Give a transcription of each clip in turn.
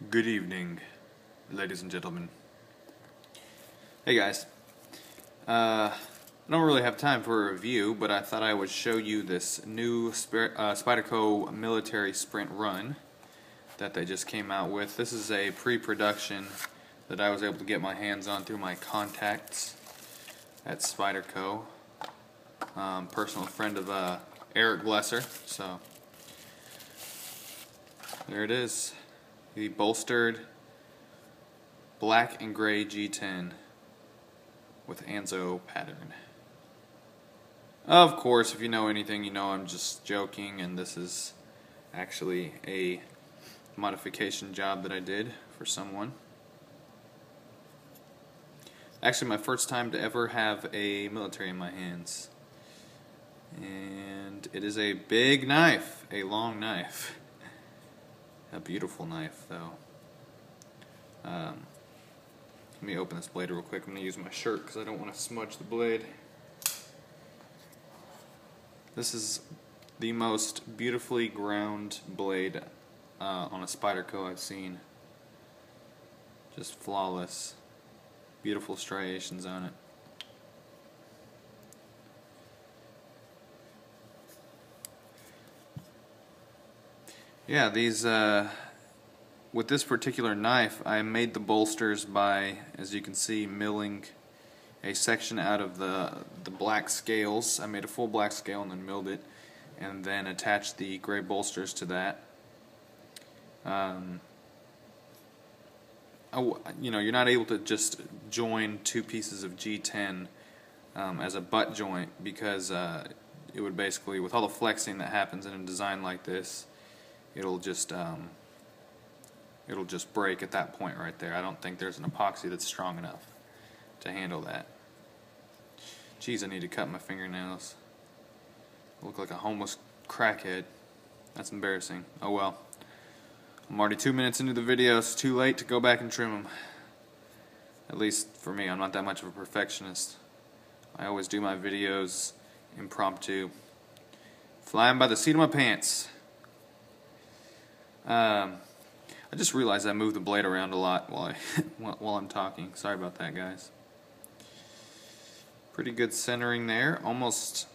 Good evening, ladies and gentlemen. Hey guys, I don't really have time for a review, but I thought I would show you this new Spyderco military sprint run that they just came out with. This is a pre-production that I was able to get my hands on through my contacts at Spyderco. Personal friend of Eric Glesser, so there it is. The bolstered black and gray G10 with Anzo pattern. Of course, if you know anything, you know I'm just joking, and this is actually a modification job that I did for someone. Actually, my first time to ever have a military in my hands. And it is a big knife, a long knife. A beautiful knife, though. Let me open this blade real quick. I'm going to use my shirt because I don't want to smudge the blade. This is the most beautifully ground blade on a Spyderco I've seen. Just flawless. Beautiful striations on it. Yeah, these with this particular knife, I made the bolsters by, as you can see, milling a section out of the black scales. I made a full black scale and then milled it, and then attached the gray bolsters to that. You know, you're not able to just join two pieces of G10 as a butt joint, because it would basically, with all the flexing that happens in a design like this, it'll just break at that point right there. I don't think there's an epoxy that's strong enough to handle that. Geez, I need to cut my fingernails. I look like a homeless crackhead. That's embarrassing. Oh well. I'm already 2 minutes into the video. It's too late to go back and trim them. At least for me, I'm not that much of a perfectionist. I always do my videos impromptu, flying by the seat of my pants. I just realized I moved the blade around a lot while I'm talking. Sorry about that, guys. Pretty good centering there. Almost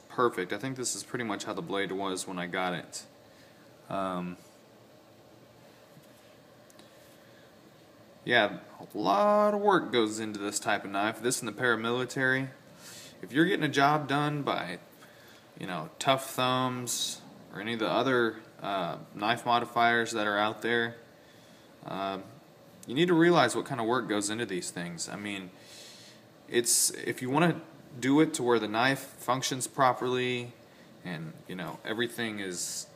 perfect. I think this is pretty much how the blade was when I got it. Yeah, a lot of work goes into this type of knife. This in the paramilitary. If you're getting a job done by, you know, Tough Thumbs or any of the other knife modifiers that are out there, you need to realize what kind of work goes into these things. I mean, if you want to do it to where the knife functions properly and, you know, everything is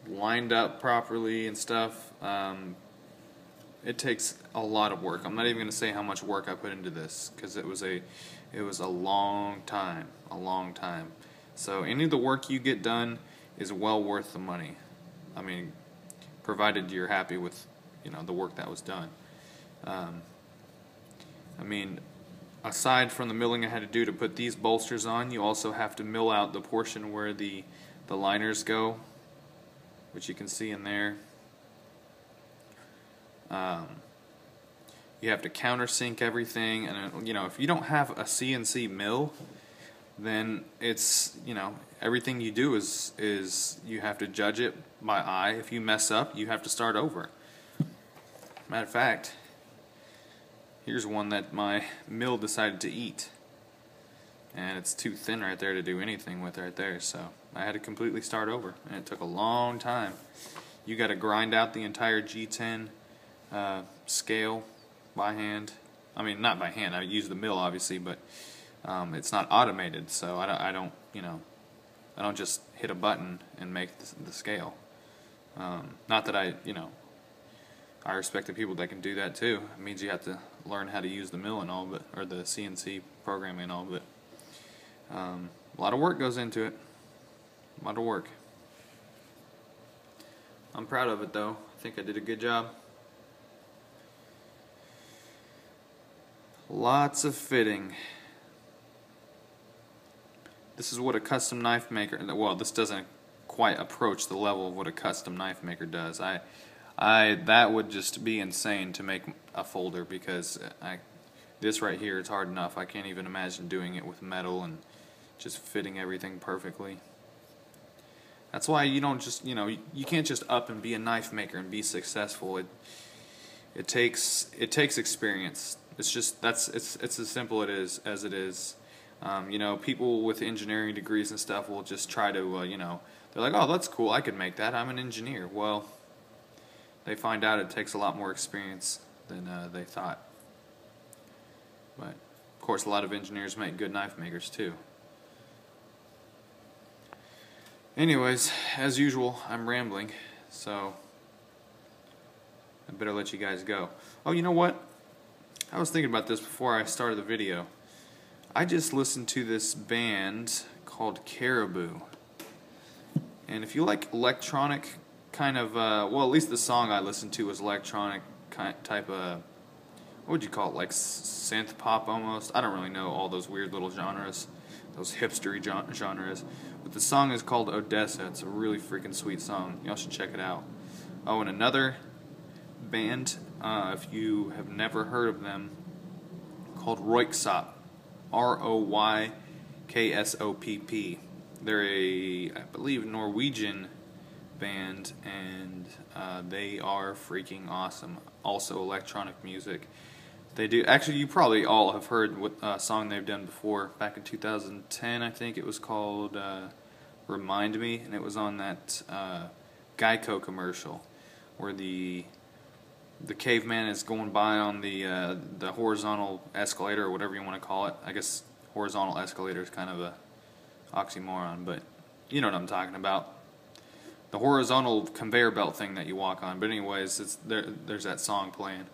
lined up properly and stuff, it takes a lot of work. I'm not even going to say how much work I put into this, because it was a long time, So any of the work you get done is well worth the money. I mean, provided you're happy with, you know, the work that was done. I mean, aside from the milling I had to do to put these bolsters on, you also have to mill out the portion where the liners go, which you can see in there. You have to countersink everything, and you know, if you don't have a CNC mill, then it's, you know, everything you do is you have to judge it by eye. If you mess up, you have to start over. Matter of fact, here's one that my mill decided to eat, and it's too thin right there to do anything with right there, so I had to completely start over, and it took a long time. You got to grind out the entire G10 scale by hand. I mean, not by hand, I use the mill obviously, but it's not automated, so I don't, you know, I don't just hit a button and make the scale. Not that I respect the people that can do that too. It means you have to learn how to use the mill and all, but, or the CNC programming and all, but a lot of work goes into it. A lot of work. I'm proud of it though. I think I did a good job. Lots of fitting. This is what a custom knife maker, well, this doesn't quite approach the level of what a custom knife maker does. that would just be insane to make a folder, because this right here is hard enough. I can't even imagine doing it with metal and just fitting everything perfectly. That's why you don't just, you can't just up and be a knife maker and be successful. It takes experience. It's just it's as simple as it is. People with engineering degrees and stuff will just try to, they're like, oh, that's cool, I could make that, I'm an engineer. Well, they find out it takes a lot more experience than they thought. But, of course, a lot of engineers make good knife makers, too. Anyways, as usual, I'm rambling, so I better let you guys go. Oh, you know what? I was thinking about this before I started the video. I just listened to this band called Caribou. And if you like electronic kind of, well, at least the song I listened to was electronic type of, what would you call it, like synth pop almost? I don't really know all those weird little genres, those hipstery genres. But the song is called Odessa. It's a really freaking sweet song. Y'all should check it out. Oh, and another band, if you have never heard of them, called Royksopp. R-O-Y-K-S-O-P-P. They're I believe, Norwegian band, and they are freaking awesome. Also electronic music. They do, actually, you probably all have heard what song they've done before. Back in 2010, I think it was called Remind Me, and it was on that Geico commercial where the caveman is going by on the horizontal escalator, or whatever you want to call it. I guess horizontal escalator is kind of a oxymoron, but you know what I'm talking about. The horizontal conveyor belt thing that you walk on. But anyways, there's that song playing.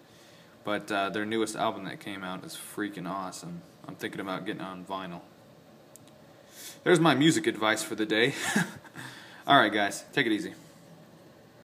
But their newest album that came out is freaking awesome. I'm thinking about getting on vinyl. There's my music advice for the day. Alright guys, take it easy.